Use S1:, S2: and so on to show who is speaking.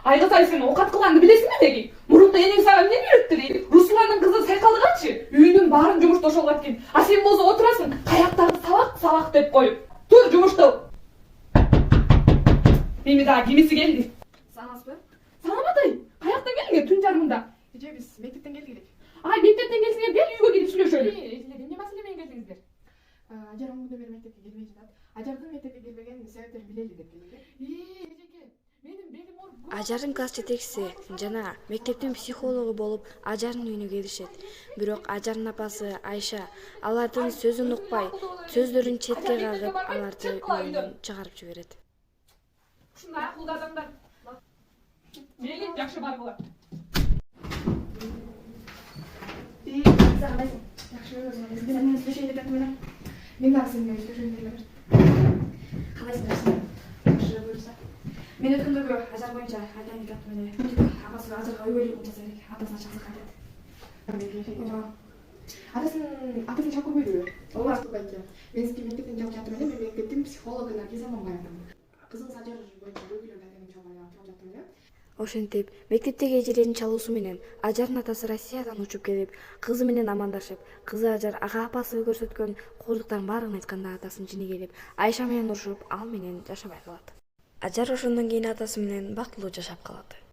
S1: Айгыз ай сен окат кылганды билесиңби деги? Мурунда энең сага эмнени үйрөттү дейт? Русландын кызы Сайкалдыкачы үйүнүн баарын жумуштошо алат экен. А сен болсо отурасың, каяктагы сабак деп коюп. Тур жумуштап. Эми дагы кимиси келди?
S2: Саламатсызбы?
S1: Саламат ай, каяктан келдиңер түн жарымында?
S2: Эже биз мектептен келдик элек.
S1: Ай, мектептен келсиңер, кел үйгө кирип сүйлөшөлү.
S2: Эмне маселе менен келдиңиздер? Ажар он күндөн бери мектепке келбей жатат. Ажардын мектепке келбеген себептерин билели деп келдик. Эжеке, менин белим ооруп.
S3: Ажардын класс жетекчиси жана мектептин психологу болуп Ажардын үйүнө келишет. Бирок Ажардын апасы Айша алардын сөзүн укпай, сөздөрүн четке кагып, аларды үйүнөн чыгарып жиберет.
S1: Ушундай акылдуу адамдар. Мейли, жакшы баргыла.
S2: Жакшы көрөсүң. Мен сүйлөшөй деп аттым эле. Мен дагы сен менен сүйлөшөйүн деп элем. Калайсыңдар? Жакшы буюрса. Мен өткөндөгү Ажар боюнча айтайын деп аттым эле. Апасы Ажарга өйгөлүк жасай элек. Апасына чаксыз кайтат. Атасын чак көрбөйдүбү? Ооба, айтчу. Мен сизге мектептен чалып жаттым эле. Мен мектептин психологу Наргиз апамга айттым. Кызыңыз Ажар боюнча өйгөлүк айтайын чалып жаттым эле.
S3: Ошентип, мектептеги эжелердин чалуусу менен Ажардын атасы Россиядан учуп келип, кызы менен амандашып, кызы Ажар ага апасы көрсөткөн кооздуктардын баарын айтканда атасын жини келип, Айша менен урушуп, ал менен жашабай калат. Ажар ошондон кийин атасы менен бактылуу жашап калат.